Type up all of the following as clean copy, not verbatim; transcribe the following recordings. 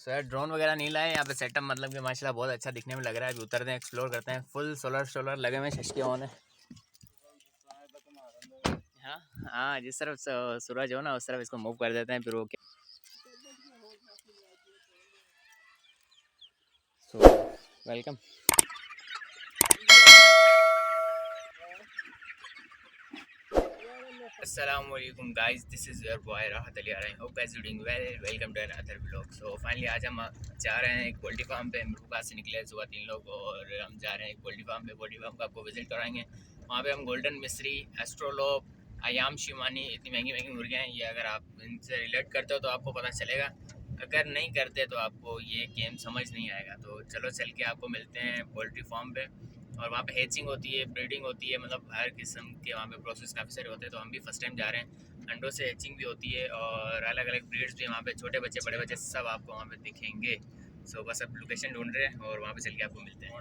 सो यार ड्रोन वगैरह नहीं लाए यहाँ पे सेटअप, मतलब कि माशाल्लाह बहुत अच्छा दिखने में लग रहा है। अभी उतरते हैं, एक्सप्लोर करते हैं। फुल सोलर लगे हुए हैं, शशके ऑन है। हाँ हाँ, जिस तरफ सूरज हो ना उस तरफ इसको मूव कर देते हैं, फिर वो क्या। So welcome. अस्सलामुअलैकुम guys, this is your boy Rahat Ali. I hope guys you doing well. Welcome to another vlog. So finally आज हम जा रहे हैं एक पोल्ट्री फार्म पे। मेरे पास से निकले सुबह 3 लोग और हम जा रहे हैं एक पोल्ट्री फार्म पे। पोल्ट्री फार्म का आपको विजिट कराएंगे। वहाँ पे हम गोल्डन मिस्री, एस्ट्रोलोप, आयाम शिमानी, इतनी महंगी महंगी मुर्गियाँ हैं। ये अगर आप इनसे रिलेट करते हो तो आपको पता चलेगा, अगर नहीं करते तो आपको ये गेम समझ नहीं आएगा। तो चलो चल के आपको मिलते हैं पोल्ट्री फार्म पे। और वहाँ पे हैचिंग होती है, ब्रीडिंग होती है, मतलब हर किस्म के वहाँ पे प्रोसेस काफ़ी सारे होते हैं। तो हम भी फर्स्ट टाइम जा रहे हैं। अंडों से हैचिंग भी होती है और अलग अलग ब्रीड्स भी वहाँ पे, छोटे बच्चे बड़े बच्चे सब आपको वहाँ पे दिखेंगे। सो बस अब लोकेशन ढूंढ रहे हैं और वहाँ पे चल के आपको मिलते हैं।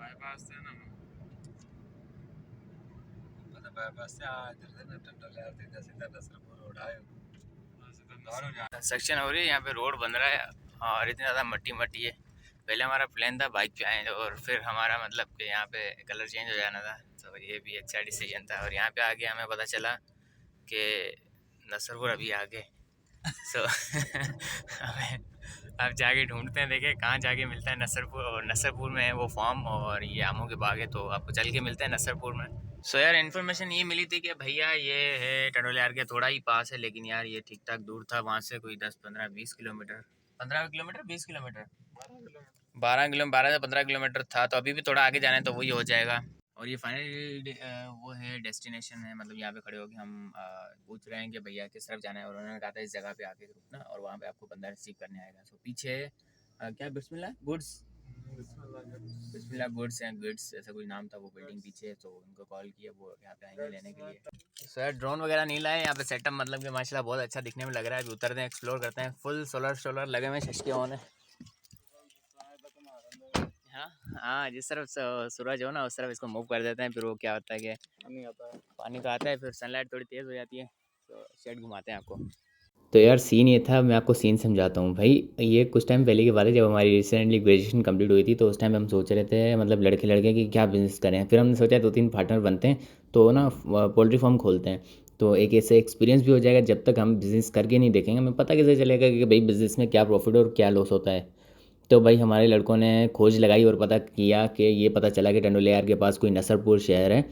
बाईपास से ना, बाईपास से सेक्शन हो रही है, यहाँ पे रोड बन रहा है और इतनी ज़्यादा मट्टी मट्टी है। पहले हमारा प्लान था बाइक पे आए और फिर हमारा मतलब कि यहाँ पे कलर चेंज हो जाना था। तो ये भी अच्छा डिसीजन था। और यहाँ पे आके हमें पता चला कि नसरपुर अभी आगे। सो हमें अब जाके ढूंढते हैं, देखें कहाँ जाके मिलता है नसरपुर। और नसरपुर में है वो फार्म और ये आमों के बाग है, तो आपको चल के मिलते हैं नसरपुर में। सो यार इन्फॉर्मेशन ये मिली थी कि भैया ये है टंडोलियार के थोड़ा ही पास है, लेकिन यार ये ठीक ठाक दूर था वहाँ से, कोई 10-15-20 किलोमीटर, 15 किलोमीटर, 20 किलोमीटर, 12 किलोमीटर, 12 से 15 किलोमीटर था। तो अभी भी थोड़ा आगे जाना है तो वही हो जाएगा। और ये फाइनल वो है डेस्टिनेशन है, मतलब यहाँ पे खड़े होकर हम पूछ रहे हैं कि भैया किस तरफ जाना है। और उन्होंने कहा था इस जगह पे आके रुकना और वहाँ पे आपको बंदा रिसीव करने आएगा। सो पीछे क्या Bismillah goods, Bismillah goods and goods ऐसा कोई नाम था वो बिल्डिंग पीछे। तो उनको कॉल किया, वो यहाँ पे आएंगे लेने के लिए। सो यार ड्रोन वगैरह नहीं लाए यहाँ पे सेटअप, मतलब कि माशाल्लाह बहुत अच्छा दिखने में लग रहा है। अभी उतरते हैं, एक्सप्लोर करते हैं। फुल सोलर लगे हुए हैं, शशके ऑन है। हाँ हाँ, जिस तरफ सूरज हो ना उस तरफ इसको मूव कर देते हैं, फिर वो क्या होता है कि पानी का आता है, फिर सनलाइट थोड़ी तेज़ हो जाती है। तो शेड घुमाते हैं आपको। तो यार सीन ये था, मैं आपको सीन समझाता हूँ भाई। ये कुछ टाइम पहले की बात है, जब हमारी रिसेंटली ग्रेजुएशन कंप्लीट हुई थी। तो उस टाइम हम सोच रहे थे, मतलब लड़के लड़के कि क्या बिज़नेस करें। फिर हमने सोचा 2-3 पार्टनर बनते हैं तो ना पोल्ट्री फार्म खोलते हैं। तो एक ऐसे एक्सपीरियंस भी हो जाएगा, जब तक हम बिज़नेस करके नहीं देखेंगे हमें पता कैसे चलेगा कि भाई बिज़नेस में क्या प्रॉफिट और क्या लॉस होता है। तो भाई हमारे लड़कों ने खोज लगाई और पता किया कि ये पता चला कि टंडोलियार के पास कोई नसरपुर शहर है।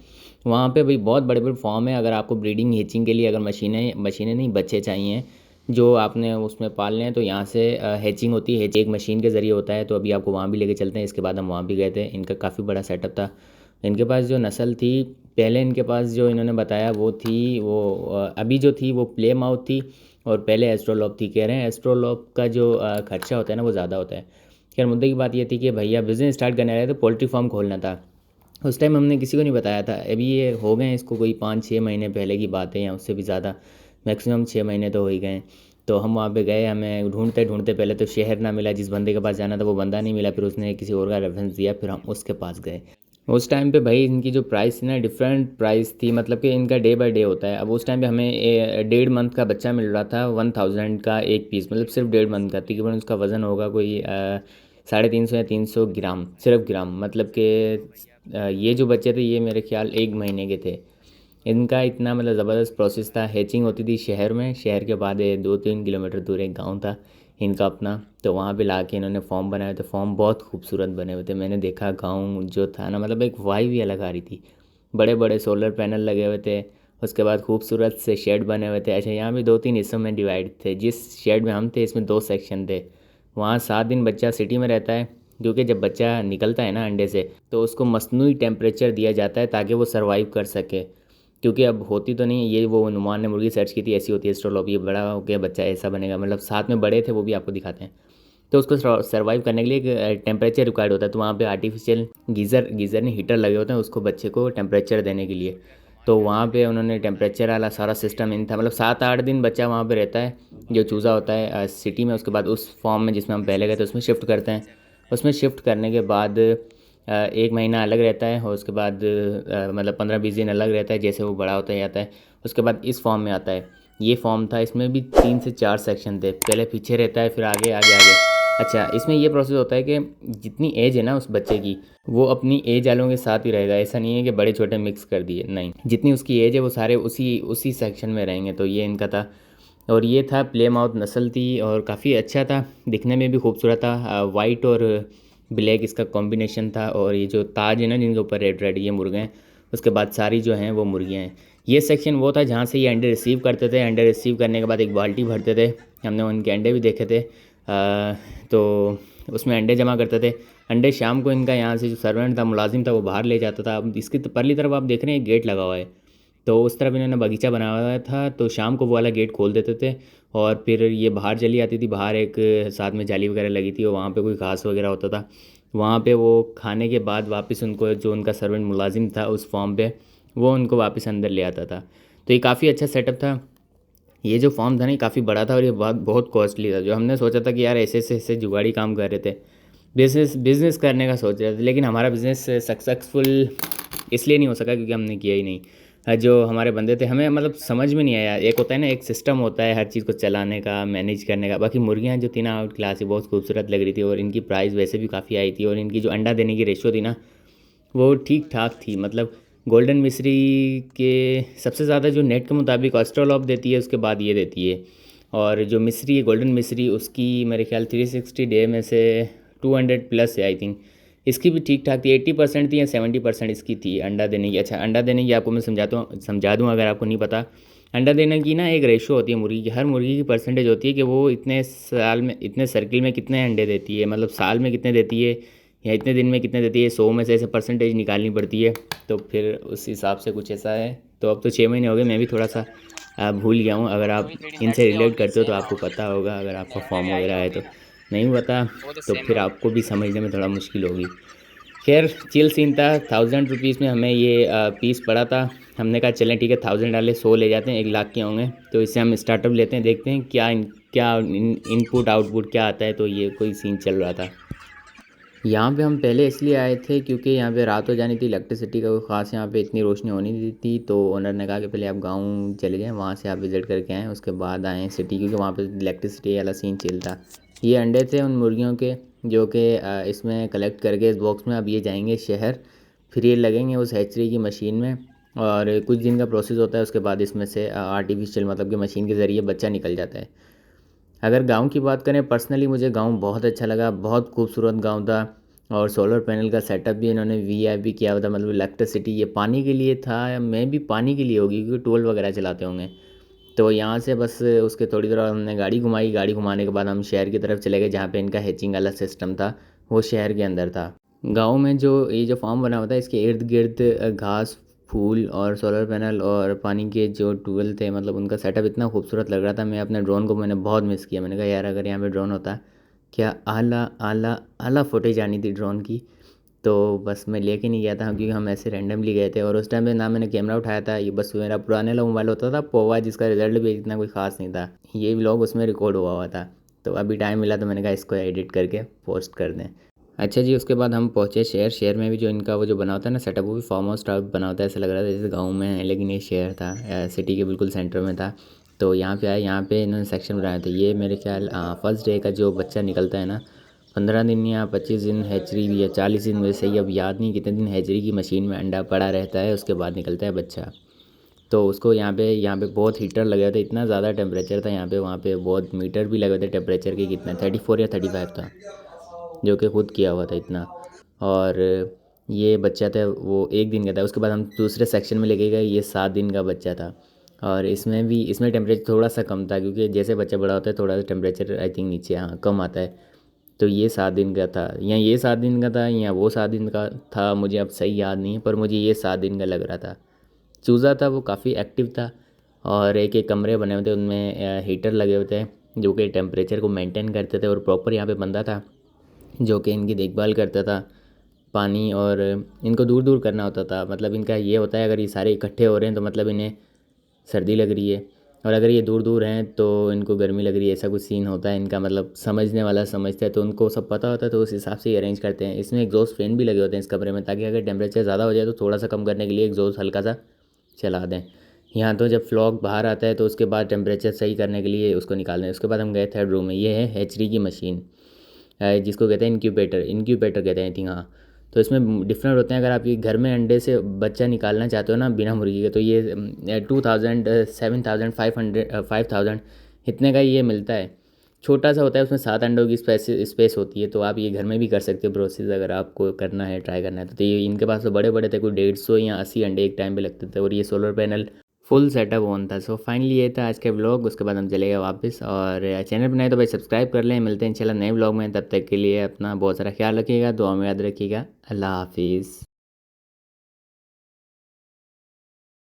वहाँ पे भाई बहुत बड़े बड़े फार्म है। अगर आपको ब्रीडिंग हेचिंग के लिए अगर मशीनें मशीनें नहीं बच्चे चाहिए जो आपने उसमें पालने हैं, तो यहाँ से हैचिंग होती है। एक मशीन के ज़रिए होता है। तो अभी आपको वहाँ भी लेके चलते हैं। इसके बाद हम वहाँ भी गए थे। इनका काफ़ी बड़ा सेटअप था। इनके पास जो नस्ल थी पहले, इनके पास जो इन्होंने बताया वो थी, वो अभी जो थी वो प्ले माउथ थी। और पहले एस्ट्रोलॉप थी। कह रहे हैं एस्ट्रोलॉप का जो खर्चा होता है ना वो ज़्यादा होता है। खैर मुद्दे की बात ये थी कि भैया बिज़नेस स्टार्ट करने रहे तो पोल्ट्री फार्म खोलना था। उस टाइम हमने किसी को नहीं बताया था। अभी ये हो गए इसको कोई 5-6 महीने पहले की बात है, या उससे भी ज़्यादा, मैक्सिमम 6 महीने तो हो ही गए। तो हम वहाँ पे गए, हमें ढूंढते ढूंढते पहले तो शहर ना मिला, जिस बंदे के पास जाना था वो बंदा नहीं मिला। फिर उसने किसी और का रेफरेंस दिया, फिर हम उसके पास गए। उस टाइम पे भाई इनकी जो प्राइस थी ना, डिफरेंट प्राइस थी। मतलब कि इनका डे बाय डे होता है। अब उस टाइम पे हमें 1.5 मंथ का बच्चा मिल रहा था 1000 का एक पीस, मतलब सिर्फ 1.5 मंथ का। तकरीबन उसका वज़न होगा कोई 350 या 300 ग्राम, सिर्फ ग्राम। मतलब कि ये जो बच्चे थे ये मेरे ख्याल 1 महीने के थे। इनका इतना मतलब ज़बरदस्त प्रोसेस था। हैचिंग होती थी शहर में, शहर के बाद 2-3 किलोमीटर दूर एक गांव था इनका अपना। तो वहाँ पे ला के इन्होंने फॉर्म बनाए थे। फॉर्म बहुत खूबसूरत बने हुए थे। मैंने देखा गांव जो था ना, मतलब एक वाइब ही अलग आ रही थी। बड़े बड़े सोलर पैनल लगे हुए थे। उसके बाद खूबसूरत से शेड बने हुए थे। अच्छा, यहाँ भी 2-3 हिस्सों में डिवाइड थे। जिस शेड में हम थे इसमें 2 सेक्शन थे। वहाँ 7 दिन बच्चा सिटी में रहता है, क्योंकि जब बच्चा निकलता है ना अंडे से तो उसको मसनूई टेम्परेचर दिया जाता है ताकि वो सर्वाइव कर सके। क्योंकि अब होती तो नहीं ये, वो नुमान ने मुर्गी सर्च की थी, ऐसी होती है एस्ट्रोलॉप। ये बड़ा हो गया बच्चा ऐसा बनेगा, मतलब साथ में बड़े थे वो भी आपको दिखाते हैं। तो उसको सर्वाइव करने के लिए एक टेम्परेचर रिक्वायर्ड होता है। तो वहाँ पे आर्टिफिशियल गीज़र ने हीटर लगे होते हैं उसको बच्चे को टेम्परेचर देने के लिए। तो वहाँ पे उन्होंने टेम्परेचर वाला सारा सिस्टम इन था। मतलब 7-8 दिन बच्चा वहाँ पे रहता है जो चूज़ा होता है सिटी में। उसके बाद उस फॉर्म में जिसमें हम पहले गए थे उसमें शिफ्ट करते हैं। उसमें शिफ्ट करने के बाद 1 महीना अलग रहता है। और उसके बाद मतलब 15-20 दिन अलग रहता है, जैसे वो बड़ा होता जाता है। उसके बाद इस फॉर्म में आता है। ये फॉर्म था, इसमें भी 3 से 4 सेक्शन थे, पहले पीछे रहता है फिर आगे आगे आगे। अच्छा, इसमें ये प्रोसेस होता है कि जितनी एज है ना उस बच्चे की, वो अपनी एज वालों के साथ ही रहेगा। ऐसा नहीं है कि बड़े छोटे मिक्स कर दिए, नहीं, जितनी उसकी एज है वो सारे उसी उसी सेक्शन में रहेंगे। तो ये इनका था। और ये था प्ले माउथ नस्ल थी और काफ़ी अच्छा था, दिखने में भी खूबसूरत था। वाइट और ब्लैक इसका कॉम्बिनेशन था। और ये जो ताज है ना जिनके ऊपर रेड रेड, ये मुर्गे हैं। उसके बाद सारी जो हैं वो मुर्गियाँ हैं। ये सेक्शन वो था जहाँ से ये अंडे रिसीव करते थे। अंडे रिसीव करने के बाद एक बाल्टी भरते थे, हमने उनके अंडे भी देखे थे। तो उसमें अंडे जमा करते थे। अंडे शाम को इनका यहाँ से जो सर्वेंट था, मुलाजिम था, वो बाहर ले जाता था। अब इसकी परली तरफ आप देख रहे हैं गेट लगा हुआ है, तो उस तरफ इन्होंने बगीचा बनाया हुआ था। तो शाम को वो वाला गेट खोल देते थे और फिर ये बाहर चली आती थी। बाहर एक साथ में जाली वगैरह लगी थी और वहाँ पे कोई घास वगैरह होता था। वहाँ पे वो खाने के बाद वापस उनको, जो उनका सर्वेंट मुलाजिम था उस फॉर्म पे, वो उनको वापस अंदर ले आता था। तो ये काफ़ी अच्छा सेटअप था। ये जो फॉर्म था ना काफ़ी बड़ा था और ये बहुत बहुत कॉस्टली था। जो हमने सोचा था कि यार ऐसे ऐसे जुगाड़ी काम कर रहे थे, बिज़नेस बिज़नेस करने का सोच रहे थे, लेकिन हमारा बिज़नेस सक्सेसफुल इसलिए नहीं हो सका क्योंकि हमने किया ही नहीं। जो हमारे बंदे थे, हमें मतलब समझ में नहीं आया। एक होता है ना, एक सिस्टम होता है हर चीज़ को चलाने का, मैनेज करने का। बाकी मुर्गियाँ जो थी ना आउट क्लास ही बहुत खूबसूरत लग रही थी और इनकी प्राइस वैसे भी काफ़ी आई थी। और इनकी जो अंडा देने की रेशो थी ना वो ठीक ठाक थी। मतलब गोल्डन मिस्री के सबसे ज़्यादा जो नेट के मुताबिक ऑस्ट्रोलॉप देती है, उसके बाद ये देती है। और जो मिस्री है गोल्डन मिस्री, उसकी मेरे ख्याल 360 डे में से 200 प्लस है आई थिंक। इसकी भी ठीक ठाक थी, 80% थी या 70% इसकी थी अंडा देने की। अच्छा, अंडा देने की आपको मैं समझा दूँ अगर आपको नहीं पता। अंडा देने की ना एक रेशो होती है मुर्गी की, हर मुर्गी की परसेंटेज होती है कि वो इतने साल में, इतने सर्किल में कितने अंडे देती है, मतलब साल में कितने देती है या इतने दिन में कितने देती है। 100 में से ऐसे परसेंटेज निकालनी पड़ती है। तो फिर उस हिसाब से कुछ ऐसा है। तो अब तो 6 महीने हो गए, मैं भी थोड़ा सा भूल गया हूँ। अगर आप इनसे रिलेट करते हो तो आपको पता होगा, अगर आपका फॉर्म वगैरह है तो। नहीं पता तो फिर आपको भी समझने में थोड़ा मुश्किल होगी। खैर, चिल सीन था। 1000 रुपीज़ में हमें ये पीस पड़ा था। हमने कहा चलें ठीक है, 1000 डाले 100 ले जाते हैं, 1 लाख के होंगे। तो इससे हम स्टार्टअप लेते हैं, देखते हैं क्या इनपुट आउटपुट क्या आता है। तो ये कोई सीन चल रहा था। यहाँ पे हम पहले इसलिए आए थे क्योंकि यहाँ पे रात हो जानी थी, इलेक्ट्रिसिटी का कोई ख़ास यहाँ पे इतनी रोशनी होनी नहीं थी। तो ओनर ने कहा कि पहले आप गांव चले जाएं, वहाँ से आप विज़िट करके आएँ, उसके बाद आएँ सिटी, क्योंकि वहाँ पे इलेक्ट्रिसिटी वाला सीन चिल था। ये अंडे थे उन मुर्गियों के जो कि इसमें कलेक्ट करके इस बॉक्स में अब ये जाएंगे शहर, फिर ये लगेंगे उस हैचरी की मशीन में। और कुछ दिन का प्रोसेस होता है, उसके बाद इसमें से आर्टिफिशियल मतलब कि मशीन के ज़रिए बच्चा निकल जाता है। अगर गांव की बात करें, पर्सनली मुझे गांव बहुत अच्छा लगा, बहुत खूबसूरत गांव था। और सोलर पैनल का सेटअप भी इन्होंने वीआईपी किया हुआ था, मतलब इलेक्ट्रिसिटी ये पानी के लिए था, या मैं भी पानी के लिए होगी क्योंकि टोल वगैरह चलाते होंगे। तो यहाँ से बस उसके थोड़ी देर बाद हमने गाड़ी घुमाई। गाड़ी घुमाने के बाद हम शहर की तरफ चले गए जहाँ पे इनका हैचिंग वाला सिस्टम था, वो शहर के अंदर था। गांव में जो ये जो फार्म बना हुआ था, इसके इर्द गिर्द घास फूल और सोलर पैनल और पानी के जो ट्यूबवेल थे, मतलब उनका सेटअप इतना खूबसूरत लग रहा था। मैं अपने ड्रोन को मैंने बहुत मिस किया। मैंने कहा यार अगर यहाँ पे ड्रोन होता, क्या आला आला आला फुटेज आनी थी ड्रोन की। तो बस मैं लेके नहीं गया था क्योंकि हम ऐसे रैंडमली गए थे और उस टाइम पे ना मैंने कैमरा उठाया था। ये बस मेरा पुराने वाला मोबाइल होता था पोवा, जिसका रिजल्ट भी इतना कोई ख़ास नहीं था। ये व्लॉग उसमें रिकॉर्ड हुआ था। तो अभी टाइम मिला तो मैंने कहा इसको एडिट करके पोस्ट कर दें। अच्छा जी, उसके बाद हम पहुँचे शहर में भी जो इनका वो जो बना होता है ना सेटअप, वो भी फार्म हाउस टाइप बना होता है। ऐसा लग रहा था जैसे गाँव में है, लेकिन ये शहर था, सिटी के बिल्कुल सेंटर में था। तो यहाँ पे आए, यहाँ पे इन्होंने सेक्शन बनाया था। ये मेरे ख्याल फर्स्ट डे का जो बच्चा निकलता है ना, 15 दिन या 25 दिन हैचरी भी, या 40 दिन, वैसे ही अब याद नहीं कितने दिन हैचरी की मशीन में अंडा पड़ा रहता है, उसके बाद निकलता है बच्चा। तो उसको यहाँ पे बहुत हीटर लगे हुए थे, इतना ज़्यादा टेम्परेचर था यहाँ पे। वहाँ पे बहुत मीटर भी लगे हुए थे टेम्परेचर के, कितना 34 या 35 था, जो कि खुद किया हुआ था इतना। और ये बच्चा था वो 1 दिन का था। उसके बाद हम दूसरे सेक्शन में लेके गए, ये 7 दिन का बच्चा था। और इसमें टेम्परेचर थोड़ा सा कम था क्योंकि जैसे बच्चा बड़ा होता है थोड़ा सा टेम्परेचर आई थिंक नीचे हाँ कम आता है। तो ये 7 दिन का था, या ये 7 दिन का था या वो 7 दिन का था, मुझे अब सही याद नहीं है, पर मुझे ये 7 दिन का लग रहा था। चूज़ा था वो काफ़ी एक्टिव था। और एक एक कमरे बने हुए थे, उनमें हीटर लगे हुए थे जो कि टेम्परेचर को मेंटेन करते थे। और प्रॉपर यहाँ पे बंदा था जो कि इनकी देखभाल करता था। पानी और इनको दूर दूर करना होता था। मतलब इनका ये होता है अगर ये सारे इकट्ठे हो रहे हैं तो मतलब इन्हें सर्दी लग रही है, और अगर ये दूर दूर हैं तो इनको गर्मी लग रही है। ऐसा कुछ सीन होता है इनका, मतलब समझने वाला समझता है, तो उनको सब पता होता है, तो उस हिसाब से ये अरेंज करते हैं। इसमें एग्जॉस्ट फैन भी लगे होते हैं इस कमरे में, ताकि अगर टेम्परेचर ज़्यादा हो जाए तो थोड़ा सा कम करने के लिए एग्जॉस्ट हल्का सा चला दें। यहाँ तो जब फ्लॉक बाहर आता है तो उसके बाद टेम्परेचर सही करने के लिए उसको निकालना है। उसके बाद हम गए थर्ड रूम में। ये है हैचरी की मशीन, जिसको कहते हैं इंक्यूबेटर, इंक्यूबेटर कहते हैं आई थिंक, हाँ। तो इसमें डिफरेंट होते हैं। अगर आप ये घर में अंडे से बच्चा निकालना चाहते हो ना बिना मुर्गी के, तो ये 2000 7500 5000 इतने का ये मिलता है। छोटा सा होता है, उसमें 7 अंडों की स्पेस होती है। तो आप ये घर में भी कर सकते हो प्रोसेस, अगर आपको करना है, ट्राई करना है तो ये इनके पास तो बड़े बड़े थे, कोई 150 या 80 अंडे एक टाइम पे लगते थे। और ये solar panel full setup on था। सो फाइनली ये था आज के व्लॉग। उसके बाद हम चले गए वापस। और चैनल पर नए तो भाई सब्सक्राइब कर लें। मिलते हैं इंशाल्लाह नए व्लॉग में। तब तक के लिए अपना बहुत सारा ख्याल रखिएगा, दुआ में याद रखिएगा। अल्लाह हाफिज़।